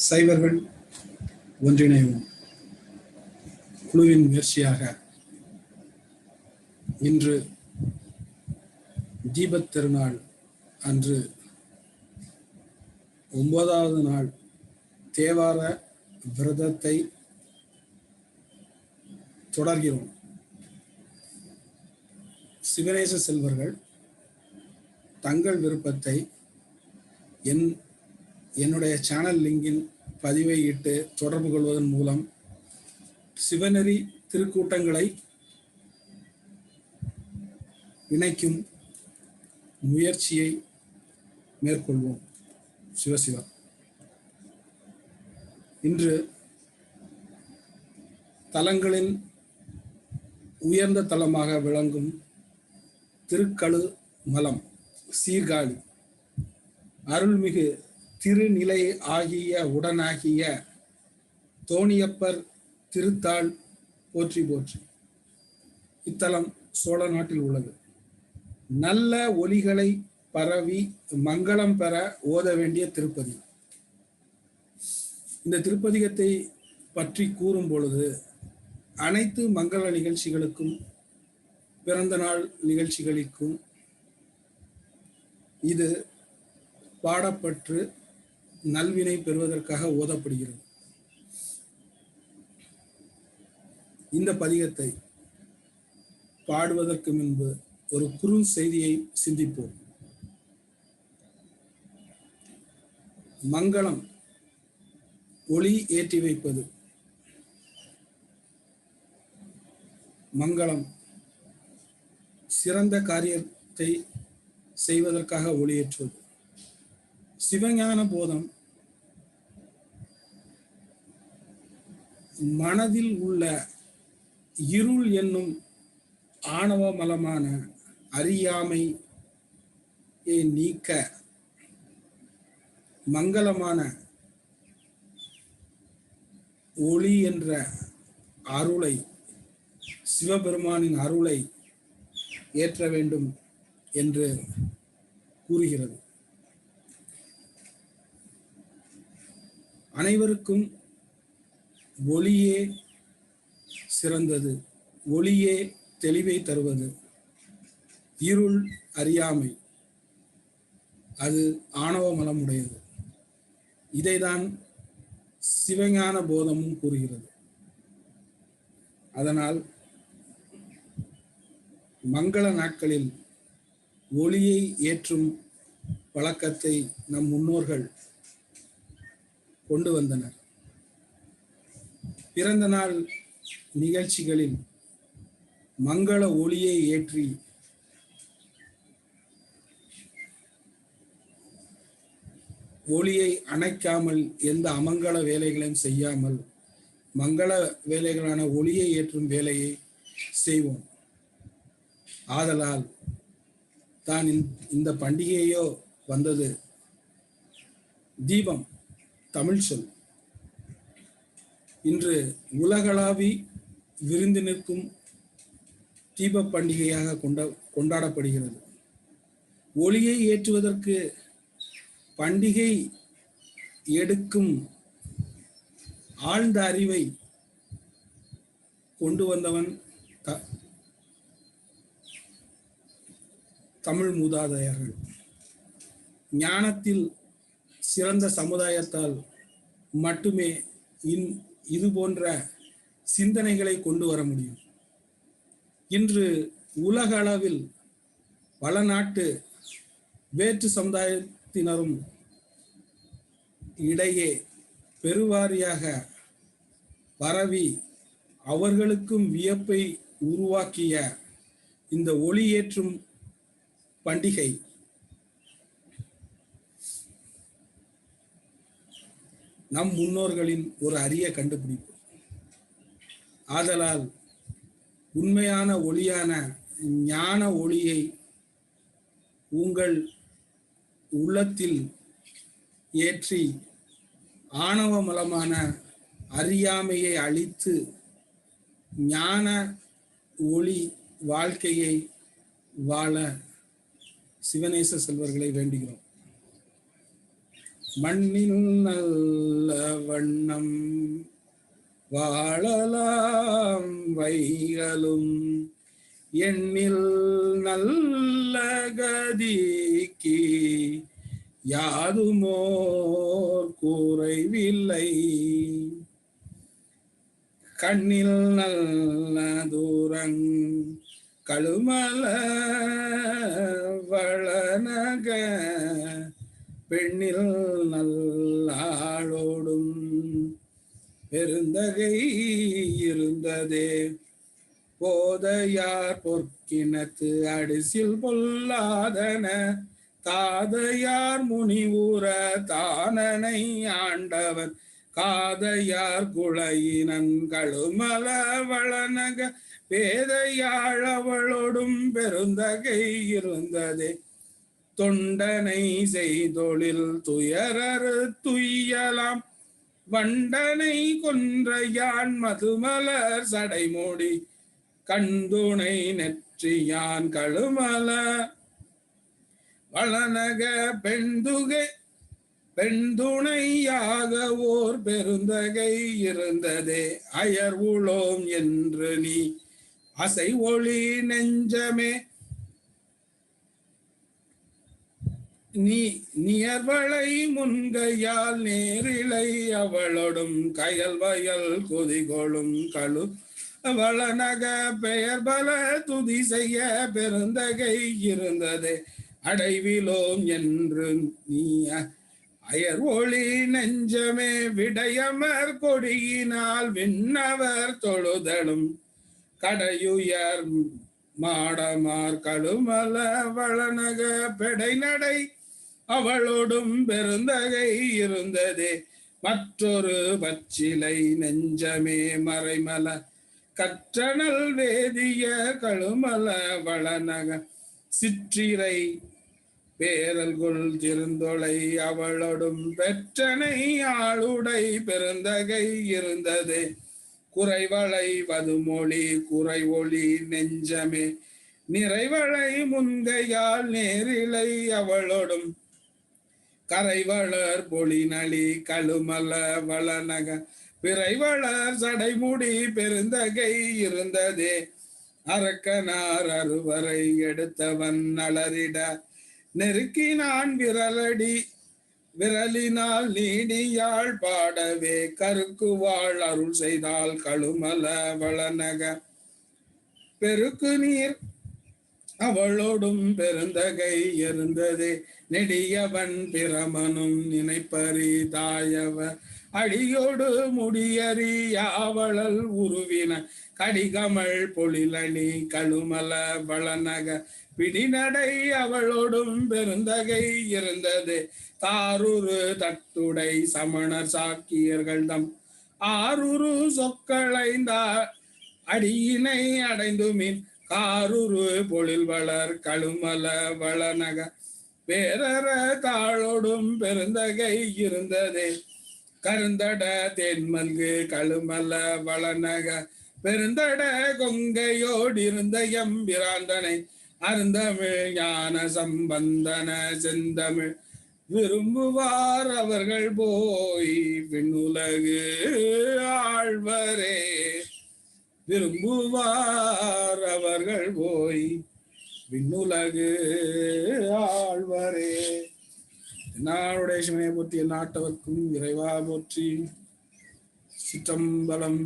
சைவர்கள் ஒன்றிணையும் குழுவின் முயற்சியாக இன்று தீபத் திருநாள் அன்று 9வது நாள் தேவார விரதத்தை தொடர்கிறோம். சிவநேச செல்வர்கள் தங்கள் விருப்பத்தை என்னுடைய சேனல் லிங்கில் பதிவை இட்டு தொடர்பு கொள்வதன் மூலம் சிவநெறி திருக்கூட்டங்களை இணைக்கும் முயற்சியை மேற்கொள்வோம். சிவசிவா. இன்று தலங்களில் உயர்ந்த தலமாக விளங்கும் திருக்கழு மலம் சீர்காழி அருள்மிகு திருநிலை ஆகிய உடனாகிய தோணியப்பர் திருத்தாள் போற்றி போற்றி. இத்தலம் சோழ நாட்டில் உள்ளது. நல்ல ஒலிகளை பரவி மங்களம் பெற ஓத வேண்டிய திருப்பதி. இந்த திருப்பதிகத்தை பற்றி கூறும் பொழுது அனைத்து மங்கள நிகழ்ச்சிகளுக்கும் பிறந்த நாள் நிகழ்ச்சிகளுக்கும் இது பாடப்பட்டு நல்வினை பெறுவதற்காக ஓதப்படுகிறது. இந்த பதிகத்தை பாடுவதற்கு முன்பு ஒரு குறு செய்தியை சிந்திப்போம். மங்களம் ஒளி ஏற்றி வைப்பது, மங்களம் சிறந்த காரியத்தை செய்வதற்காக ஒளியேற்றுவது. சிவஞான போதம் மனதில் உள்ள இருள் என்னும் ஆணவ மலமான அறியாமையை நீக்க மங்களமான ஒளி என்ற அருளை, சிவபெருமானின் அருளை ஏற்ற வேண்டும் என்று கூறுகிறது. அனைவருக்கும் ஒளியே சிறந்தது, ஒளியே தெளிவை தருவது. இருள் அறியாமை, அது ஆணவ மலமுடையது. இதைதான் சிவஞான போதமும் கூறுகிறது. அதனால் மங்கள நாட்களில் ஒளியை ஏற்றும் வழக்கத்தை நம் முன்னோர்கள் கொண்டு வந்தனர். பிறந்த நாள் நிகழ்ச்சிகளில் மங்கள ஒளியை ஏற்றி ஒளியை அணைக்காமல் எந்த அமங்கல வேலைகளையும் செய்யாமல் மங்கள வேலைகளான ஒளியை ஏற்றும் வேலையை செய்வோம். ஆதலால் தான் இந்த பண்டிகையோ வந்தது. தீபம் தமிழ் சொல். இன்று உலகளாவி விருந்து நிற்கும் தீப பண்டிகையாக கொண்டாடப்படுகிறது. ஒளியை ஏற்றுவதற்கு பண்டிகை எடுக்கும் ஆழ்ந்த அறிவை கொண்டு வந்தவன் தமிழ் மூதாதையர்கள். ஞானத்தில் சிறந்த சமுதாயத்தால் மட்டுமே இது போன்ற சிந்தனைகளை கொண்டு வர முடியும். இன்று உலக அளவில் பல நாட்டு வேற்று சமுதாயத்தினரும் இடையே பெருவாரியாக பரவி அவர்களுக்கும் வியப்பை உருவாக்கிய இந்த ஒளியேற்றும் பண்டிகை நம் முன்னோர்களின் ஒரு அரிய கண்டுபிடிப்பு. ஆதலால் உண்மையான ஒளியான ஞான ஒளியை உங்கள் உள்ளத்தில் ஏற்றி ஆணவ மலமான அறியாமையை அழித்து ஞான ஒளி வாழ்க்கையை வாழ சிவநேச செல்வர்களை வேண்டுகிறோம். மண்ணில் நல்ல வண்ணம் வாழலாம் வைகளும் எண்ணில் நல்ல கதிக்கு யாதுமோர் குறைவில்லை. கண்ணில் நல்ல தூரங் கழுமல வளநக பெண்ணில் நல்லாளோடும் பெருந்தகை இருந்ததே. போதையார் பொற்கிணத்து அடிசில் பொல்லாதன தாதையார் முனிவுற தானனை ஆண்டவன் காதையார் குழையினன் கழுமல வளநக பேதையாழ் அவளோடும் பெருந்தகை இருந்ததே. தொண்டனை செய்தொழில் துயரறு துய்யலாம் வண்டனை கொன்றையான் மதுமலர் சடைமூடி கண்டுணை நெற்றியான் கழுமல வளநக பெண்துணையாக ஓர் பெருந்தகை இருந்ததே. அயர் உளோம் என்று நீ அசை ஒளி நெஞ்சமே நீ நியர்வளை முன்கையால் நேரிலை அவளோடும் கயல் வயல் குதிகொளும் கழு வளநக பெயர் பல துதி செய்ய பெருந்தகை இருந்ததே. அடைவிலோம் என்று நீ அயர் ஒளி நெஞ்சமே விடையமர் கொடியினால் விண்ணவர் தொழுதலும் கடையுயர் மாடமார் கழுமல வளநக பெடை நடை அவளோடும் பெருந்தகை இருந்ததே. மற்றொரு பச்சிலை நெஞ்சமே மறைமல கற்றனல் வேதிய கழுமல வளநக சிற்றிரை பேரல்குள் திருந்தொலை அவளோடும் பெற்றனை ஆளுடை பெருந்தகை இருந்ததே. குறைவளை வதுமொழி குறை ஒளி நெஞ்சமே நிறைவளை முன்கையால் நேரிலை அவளோடும் கரைவளர் பொழிநளி கழுமல வளநக பிறைவளர் சடைமுடி பெருந்தகை இருந்ததே. அரக்கனார் அறுவரை எடுத்தவன் நளரிட நெருக்கினான் விரலினால் நீடியாள் பாடவே கருக்கு அருள் செய்தால் கழுமல வளநக பெருக்கு நீர் அவளோடும் பெருந்தகை இருந்ததே. நெடியவன் பிரமனும் நினைப்பரிதாயவ அடியோடு முடியறி யாவளல் உருவின கடிகமள் பொழிலணி கழுமல வளநக பிடிநடை அவளோடும் பெருந்தகை இருந்தது. தாருரு தட்டுடை சமணர் சாக்கியர்கள் தம் ஆருரு சொக்களைந்த அடியினை அடைந்துமின் காருரு பொழில் வளர் கழுமல வளநக பேரற தாளோடும் பெருந்தகை இருந்ததே. கருந்தட தென்மல்கு கழுமல வளநக பெருந்தட கொங்கையோடு இருந்த எம்பிராந்தனை அருந்தமிழ் ஞான சம்பந்தன செந்தமிழ் விரும்புவார் அவர்கள் போய் விண்ணுலகு ஆழ்வரே. விரும்புவார் அவர்கள் போய் விண்ணுலகு ஆழ்வரே. நாளுடைய சிவனை போற்றி நாட்டவர்க்கும் இறைவா போற்றி. சிற்றம்பலம்.